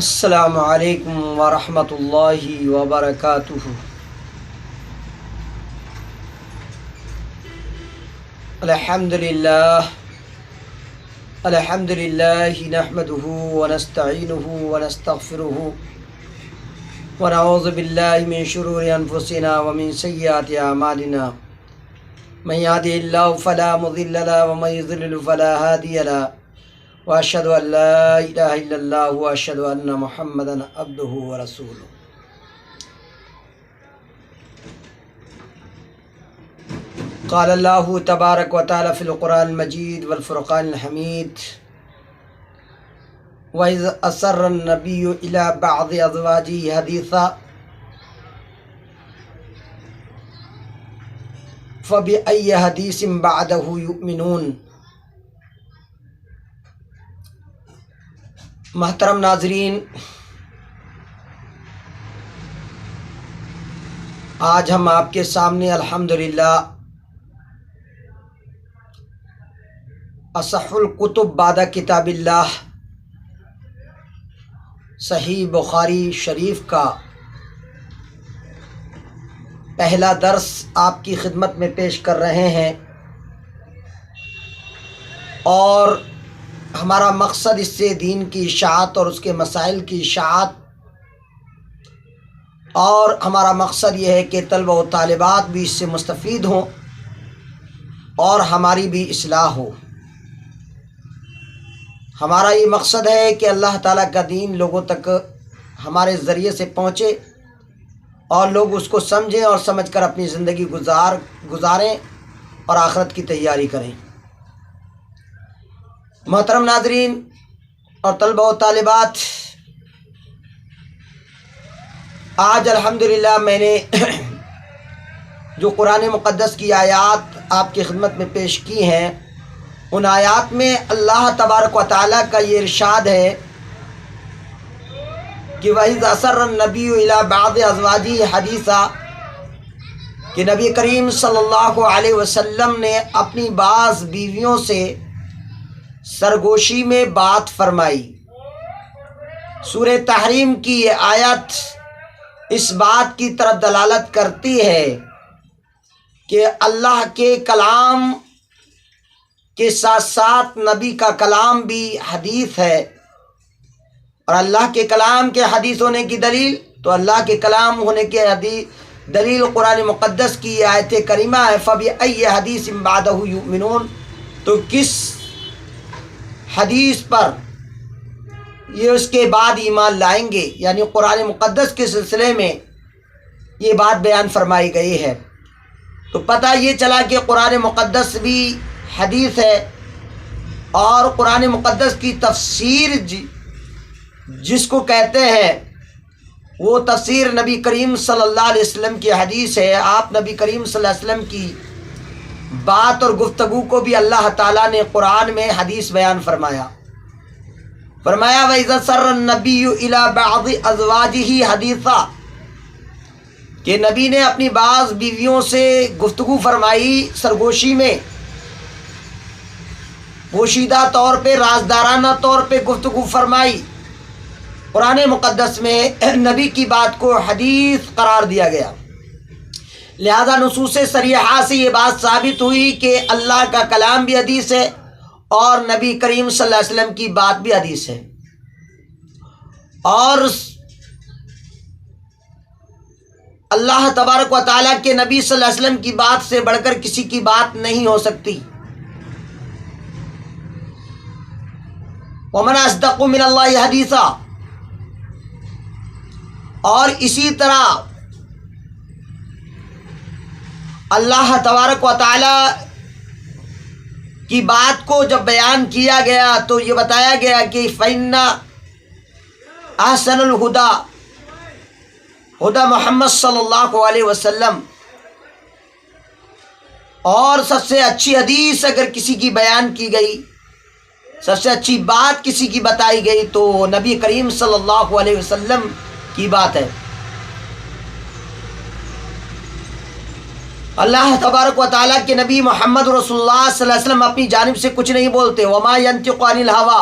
السلام علیکم ورحمۃ اللہ وبرکاتہ۔ الحمد للہ نحمده ونستعینه ونستغفره ونعوذ باللہ من شرور انفسنا ومن سیئات اعمالنا، من یهده اللہ فلا مضل له ومن یضلل فلا ہادی له، واشهد ان لا الہ الا اللہ واشهد ان محمدا عبدہ ورسولہ۔ قال اللہ تبارک و تعالی فی القرآن المجید والفرقان الحمید، وَإِذْ أَسَرَّ النَّبِيُّ إِلَى بَعْضِ أَزْوَاجِهِ حَدِيثًا فَبِأَيِّ حَدِيثٍ بَعْدَهُ يُؤْمِنُونَ۔ محترم ناظرین، آج ہم آپ کے سامنے الحمدللہ اصح الکتب بعد کتاب اللہ صحیح بخاری شریف کا پہلا درس آپ کی خدمت میں پیش کر رہے ہیں، اور ہمارا مقصد اس سے دین کی اشاعت اور اس کے مسائل کی اشاعت، اور ہمارا مقصد یہ ہے کہ طلبہ و طالبات بھی اس سے مستفید ہوں اور ہماری بھی اصلاح ہو۔ ہمارا یہ مقصد ہے کہ اللہ تعالیٰ کا دین لوگوں تک ہمارے ذریعے سے پہنچے اور لوگ اس کو سمجھیں اور سمجھ کر اپنی زندگی گزاریں اور آخرت کی تیاری کریں۔ محترم ناظرین اور طلبہ و طالبات، آج الحمدللہ میں نے جو قرآن مقدس کی آیات آپ کی خدمت میں پیش کی ہیں، ان آیات میں اللہ تبارک و تعالیٰ کا یہ ارشاد ہے کہ وَإِذْ أَسَرَّ النَّبِيُّ إِلَى بَعْضِ أَزْوَاجِهِ حَدِيثًا، کہ نبی کریم صلی اللہ علیہ وسلم نے اپنی بعض بیویوں سے سرگوشی میں بات فرمائی۔ سورہ تحریم کی یہ آیت اس بات کی طرف دلالت کرتی ہے کہ اللہ کے کلام کے ساتھ ساتھ نبی کا کلام بھی حدیث ہے، اور اللہ کے کلام کے حدیث ہونے کی دلیل تو اللہ کے کلام ہونے کی دلیل قرآن مقدس کی یہ آیت کریمہ ہے، فَبِأَيِّ حَدِيثٍ بَعْدَهُ يُؤْمِنُونَ۔ تو کس حدیث پر یہ اس کے بعد ایمان لائیں گے، یعنی قرآن مقدس کے سلسلے میں یہ بات بیان فرمائی گئی ہے۔ تو پتہ یہ چلا کہ قرآن مقدس بھی حدیث ہے، اور قرآن مقدس کی تفسیر جس کو کہتے ہیں وہ تفسیر نبی کریم صلی اللہ علیہ وسلم کی حدیث ہے۔ آپ نبی کریم صلی اللہ علیہ وسلم کی بات اور گفتگو کو بھی اللہ تعالیٰ نے قرآن میں حدیث بیان فرمایا۔ وَإِذَا سَرَّ النَّبِيُّ إِلَى بَعْضِ أَزْوَاجِهِ حَدِيثًا، کہ نبی نے اپنی بعض بیویوں سے گفتگو فرمائی سرگوشی میں، پوشیدہ طور پہ، رازدارانہ طور پہ گفتگو فرمائی۔ قرآن مقدس میں نبی کی بات کو حدیث قرار دیا گیا، لہذا نصوص صریحہ سے یہ بات ثابت ہوئی کہ اللہ کا کلام بھی حدیث ہے اور نبی کریم صلی اللہ علیہ وسلم کی بات بھی حدیث ہے، اور اللہ تبارک و تعالیٰ کے نبی صلی اللہ علیہ وسلم کی بات سے بڑھ کر کسی کی بات نہیں ہو سکتی۔ وَمَنْ أَصْدَقُ مِنَ اللَّهِ حَدِيثًا، اور اسی طرح اللہ تبارک و تعالی کی بات کو جب بیان کیا گیا تو یہ بتایا گیا کہ فَإِنَّ أَحْسَنَ الْهُدَى ہدی محمد صلی اللہ علیہ وسلم، اور سب سے اچھی حدیث اگر کسی کی بیان کی گئی، سب سے اچھی بات کسی کی بتائی گئی تو نبی کریم صلی اللہ علیہ وسلم کی بات ہے۔ اللہ تبارک و تعالیٰ کے نبی محمد رسول اللہ صلی اللہ علیہ وسلم اپنی جانب سے کچھ نہیں بولتے، وما ينطق عن الهوى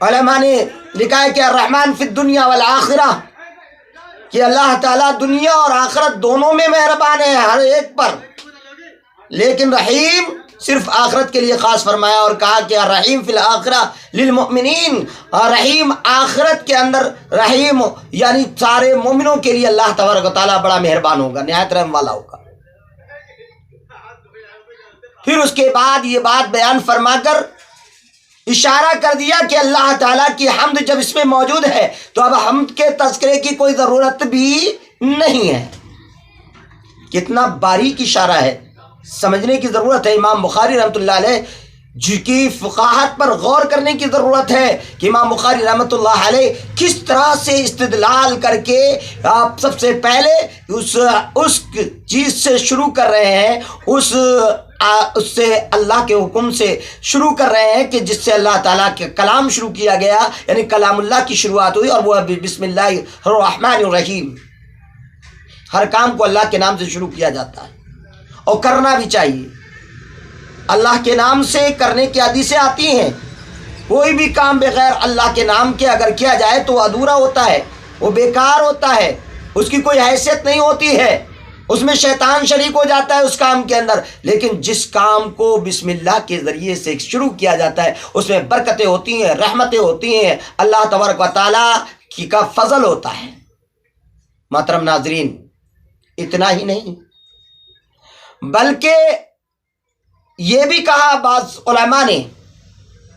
علماء نے لکھا ہے کہ الرحمن فی الدنیا والآخرہ، کہ اللہ تعالیٰ دنیا اور آخرت دونوں میں مہربان ہے ہر ایک پر، لیکن رحیم صرف آخرت کے لیے خاص فرمایا اور کہا کہ الرحیم فی الآخرہ للمؤمنین، اور رحیم آخرت کے اندر، رحیم یعنی سارے مومنوں کے لیے اللہ تبارک و تعالیٰ بڑا مہربان ہوگا، نہایت رحم والا ہوگا۔ پھر اس کے بعد یہ بات بیان فرما کر اشارہ کر دیا کہ اللہ تعالیٰ کی حمد جب اس میں موجود ہے تو اب حمد کے تذکرے کی کوئی ضرورت بھی نہیں ہے۔ کتنا باریک اشارہ ہے، سمجھنے کی ضرورت ہے۔ امام بخاری رحمۃ اللہ علیہ جی کی فقاہت پر غور کرنے کی ضرورت ہے کہ امام بخاری رحمۃ اللہ علیہ کس طرح سے استدلال کر کے آپ سب سے پہلے اس چیز سے شروع کر رہے ہیں، اس سے اللہ کے حکم سے شروع کر رہے ہیں کہ جس سے اللہ تعالیٰ کے کلام شروع کیا گیا، یعنی کلام اللہ کی شروعات ہوئی، اور وہ بسم اللہ الرحمن الرحیم۔ ہر کام کو اللہ کے نام سے شروع کیا جاتا ہے اور کرنا بھی چاہیے۔ اللہ کے نام سے کرنے کی حدیثیں آتی ہیں، کوئی بھی کام بغیر اللہ کے نام کے اگر کیا جائے تو وہ ادھورا ہوتا ہے، وہ بیکار ہوتا ہے، اس کی کوئی حیثیت نہیں ہوتی ہے، اس میں شیطان شریک ہو جاتا ہے اس کام کے اندر۔ لیکن جس کام کو بسم اللہ کے ذریعے سے شروع کیا جاتا ہے اس میں برکتیں ہوتی ہیں، رحمتیں ہوتی ہیں، اللہ تبارک و تعالیٰ کا فضل ہوتا ہے۔ محترم ناظرین، اتنا ہی نہیں بلکہ یہ بھی کہا بعض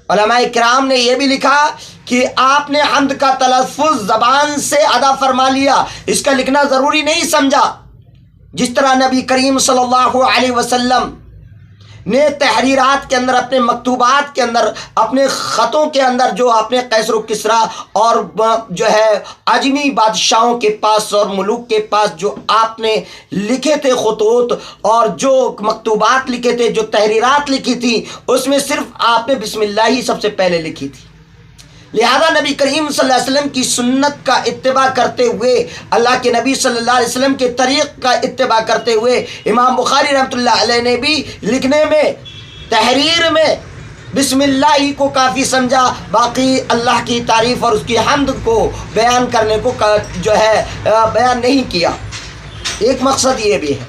علماء کرام نے یہ بھی لکھا کہ آپ نے حمد کا تلفظ زبان سے ادا فرما لیا، اس کا لکھنا ضروری نہیں سمجھا۔ جس طرح نبی کریم صلی اللہ علیہ وسلم نے تحریرات کے اندر، اپنے مکتوبات کے اندر، اپنے خطوں کے اندر جو اپنے قیصر و کسریٰ اور جو ہے عجمی بادشاہوں کے پاس اور ملوک کے پاس جو آپ نے لکھے تھے خطوط اور جو مکتوبات لکھے تھے، جو تحریرات لکھی تھی، اس میں صرف آپ نے بسم اللہ ہی سب سے پہلے لکھی تھی۔ لہذا نبی کریم صلی اللہ علیہ وسلم کی سنت کا اتباع کرتے ہوئے، اللہ کے نبی صلی اللہ علیہ وسلم کے طریق کا اتباع کرتے ہوئے، امام بخاری رحمۃ اللہ علیہ نے بھی لکھنے میں، تحریر میں بسم اللہ ہی کو کافی سمجھا، باقی اللہ کی تعریف اور اس کی حمد کو بیان کرنے کو جو ہے بیان نہیں کیا۔ ایک مقصد یہ بھی ہے،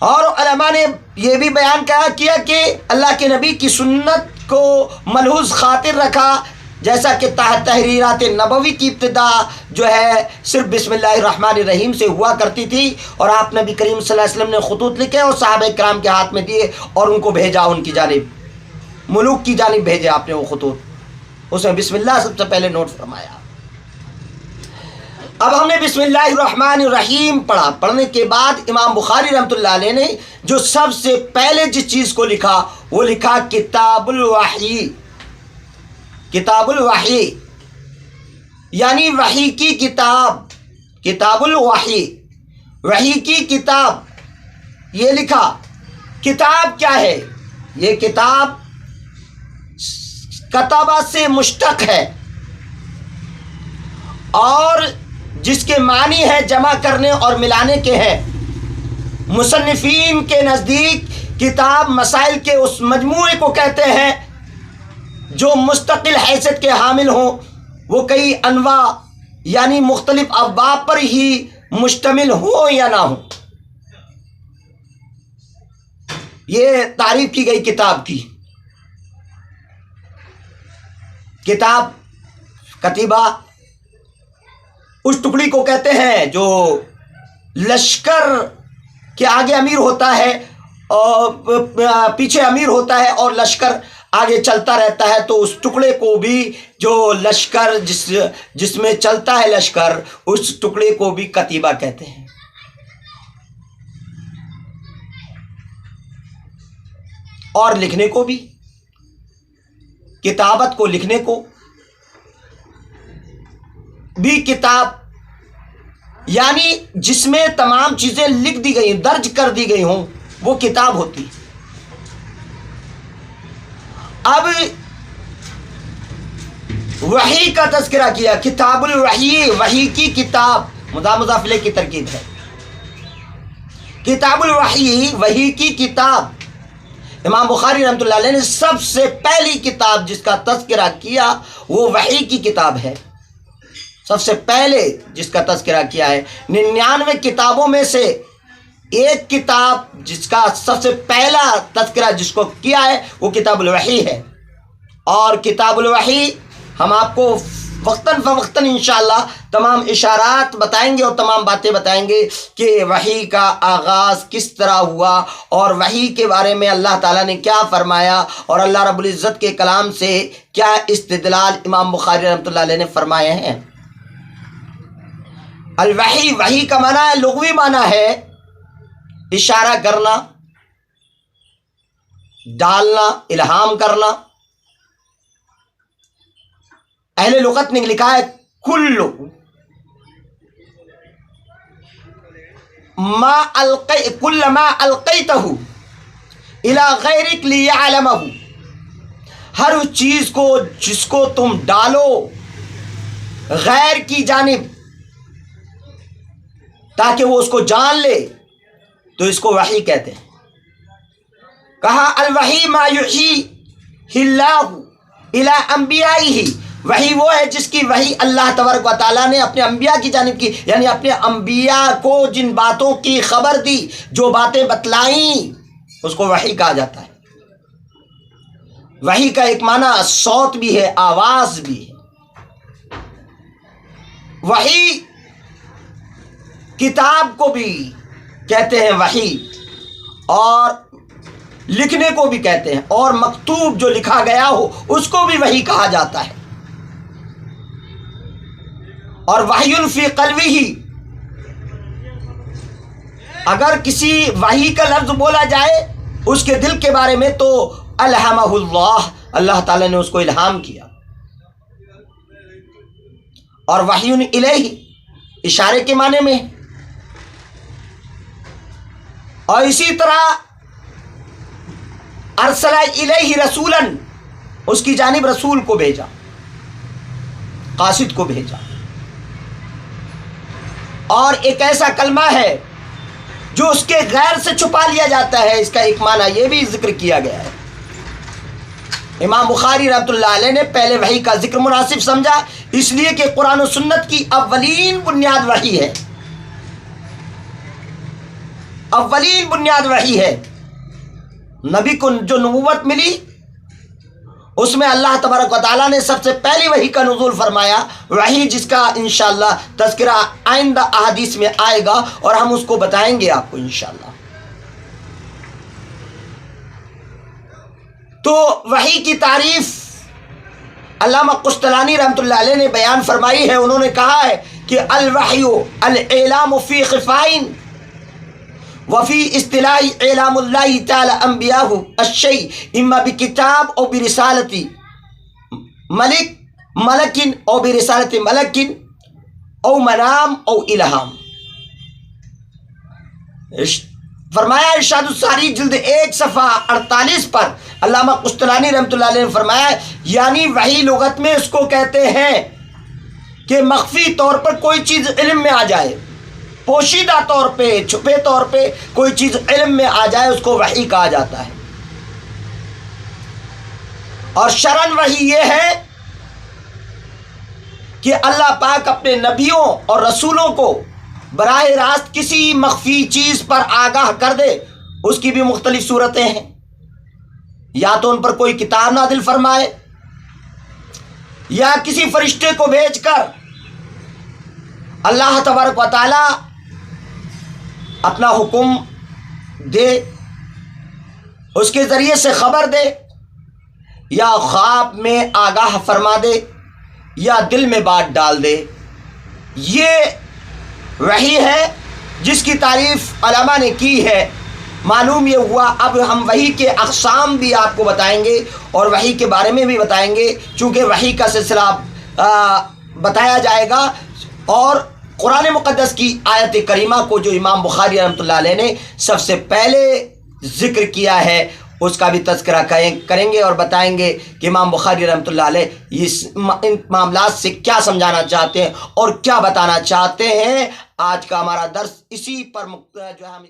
اور علماء نے یہ بھی بیان کیا کہ اللہ کے نبی کی سنت کو ملحوظ خاطر رکھا، جیسا کہ تحریرات نبوی کی ابتدا جو ہے صرف بسم اللہ الرحمن الرحیم سے ہوا کرتی تھی، اور آپ نبی کریم صلی اللہ علیہ وسلم نے خطوط لکھے اور صحابہ کرام کے ہاتھ میں دیے اور ان کو بھیجا، ان کی جانب، ملوک کی جانب بھیجے آپ نے وہ خطوط، اس میں بسم اللہ سب سے پہلے نوٹ فرمایا۔ اب ہم نے بسم اللہ الرحمن الرحیم پڑھا، پڑھنے کے بعد امام بخاری رحمۃ اللہ علیہ نے جو سب سے پہلے جس چیز کو لکھا وہ لکھا کتاب الوحی۔ کتاب الوحی یعنی وحی کی کتاب، کتاب الوحی، وحی کی کتاب، یہ لکھا۔ کتاب کیا ہے؟ یہ کتاب کتابہ سے مشتق ہے اور جس کے معنی ہے جمع کرنے اور ملانے کے ہیں۔ مصنفین کے نزدیک کتاب مسائل کے اس مجموعے کو کہتے ہیں جو مستقل حیثیت کے حامل ہوں، وہ کئی انواع یعنی مختلف ابواب پر ہی مشتمل ہوں یا نہ ہوں۔ یہ تعریف کی گئی کتاب کی۔ کتاب، کتیبہ اس ٹکڑی کو کہتے ہیں جو لشکر کے آگے امیر ہوتا ہے اور پیچھے امیر ہوتا ہے اور لشکر آگے چلتا رہتا ہے، تو اس ٹکڑے کو بھی جو لشکر جس میں چلتا ہے لشکر، اس ٹکڑے کو بھی کتیبہ کہتے ہیں۔ اور لکھنے کو بھی، کتابت کو، لکھنے کو بھی کتاب، یعنی جس میں تمام چیزیں لکھ دی گئی، درج کر دی گئی ہوں، وہ کتاب ہوتی۔ اب وحی کا تذکرہ کیا، کتاب الوحی، وحی کی کتاب، مضاف الیہ کی ترکیب ہے۔ کتاب الوحی، وحی کی کتاب، امام بخاری رحمۃ اللہ علیہ نے سب سے پہلی کتاب جس کا تذکرہ کیا وہ وحی کی کتاب ہے. سب سے پہلے جس کا تذکرہ کیا ہے. 99 کتابوں میں سے ایک کتاب جس کا سب سے پہلا تذکرہ جس کو کیا ہے وہ کتاب الوحی ہے. اور کتاب الوحی ہم آپ کو وقتاً فوقتاً انشاءاللہ تمام اشارات بتائیں گے اور تمام باتیں بتائیں گے کہ وحی کا آغاز کس طرح ہوا اور وحی کے بارے میں اللہ تعالیٰ نے کیا فرمایا اور اللہ رب العزت کے کلام سے کیا استدلال امام بخاری رحمۃ اللہ علیہ نے فرمائے ہیں. الوحی، وحی کا معنی ہے، لغوی معنی ہے اشارہ کرنا، ڈالنا، الہام کرنا. اہل لغت نے لکھا ہے کل ما القیتہ الی غیرک لیعلمہ، ہر اس چیز کو جس کو تم ڈالو غیر کی جانب تاکہ وہ اس کو جان لے تو اس کو وحی کہتے ہیں. کہا الوحی ما یحییہ اللہ الی انبیائہ، وحی وہ ہے جس کی وحی اللہ تبارک و تعالیٰ نے اپنے انبیاء کی جانب کی، یعنی اپنے انبیاء کو جن باتوں کی خبر دی، جو باتیں بتلائیں اس کو وحی کہا جاتا ہے. وحی کا ایک معنی صوت بھی ہے، آواز بھی ہے. وحی کتاب کو بھی کہتے ہیں وحی، اور لکھنے کو بھی کہتے ہیں، اور مکتوب جو لکھا گیا ہو اس کو بھی وحی کہا جاتا ہے. اور وحی فی قلبہ، اگر کسی وحی کا لفظ بولا جائے اس کے دل کے بارے میں تو الہمہ اللہ، اللہ تعالیٰ نے اس کو الہام کیا. اور وحی الیہ اشارے کے معنی میں. اور اسی طرح ارسل الیہ رسولا، اس کی جانب رسول کو بھیجا، قاصد کو بھیجا. اور ایک ایسا کلمہ ہے جو اس کے غیر سے چھپا لیا جاتا ہے، اس کا ایک معنی یہ بھی ذکر کیا گیا ہے. امام بخاری رحمۃ اللہ علیہ نے پہلے وحی کا ذکر مناسب سمجھا، اس لیے کہ قرآن و سنت کی اولین بنیاد وحی ہے، اولین بنیاد وحی ہے. نبی کو جو نبوت ملی اس میں اللہ تبارک و تعالیٰ نے سب سے پہلی وحی کا نزول فرمایا، وحی جس کا انشاءاللہ تذکرہ آئندہ احادیث میں آئے گا اور ہم اس کو بتائیں گے آپ کو انشاءاللہ. تو وحی کی تعریف علامہ قسطلانی رحمۃ اللہ علیہ نے بیان فرمائی ہے. انہوں نے کہا ہے کہ الوحی الاعلام فی خفائن وفی اصطلاح اعلام اللہ تعالی انبیاء الشیء اما بکتاب او برسالتی ملکن او برسالت ملکن او منام او الہام. فرمایا ارشاد الساری جلد 1 صفحہ 48 پر علامہ قسطلانی رحمۃ اللہ علیہ نے فرمایا، یعنی وحی لغت میں اس کو کہتے ہیں کہ مخفی طور پر کوئی چیز علم میں آ جائے، پوشیدہ طور پہ، چھپے طور پہ کوئی چیز علم میں آ جائے، اس کو وحی کہا جاتا ہے. اور شرعاً وحی یہ ہے کہ اللہ پاک اپنے نبیوں اور رسولوں کو براہ راست کسی مخفی چیز پر آگاہ کر دے. اس کی بھی مختلف صورتیں ہیں، یا تو ان پر کوئی کتاب نازل فرمائے، یا کسی فرشتے کو بھیج کر اللہ تبارک و تعالی اپنا حکم دے، اس کے ذریعے سے خبر دے، یا خواب میں آگاہ فرما دے، یا دل میں بات ڈال دے. یہ وحی ہے جس کی تعریف علماء نے کی ہے. معلوم یہ ہوا اب ہم وحی کے اقسام بھی آپ کو بتائیں گے اور وحی کے بارے میں بھی بتائیں گے، چونکہ وحی کا سلسلہ بتایا جائے گا. اور قرآن مقدس کی آیت کریمہ کو جو امام بخاری رحمۃ اللہ علیہ نے سب سے پہلے ذکر کیا ہے اس کا بھی تذکرہ کریں گے اور بتائیں گے کہ امام بخاری رحمۃ اللہ علیہ ان معاملات سے کیا سمجھانا چاہتے ہیں اور کیا بتانا چاہتے ہیں. آج کا ہمارا درس اسی پر جو ہے ہم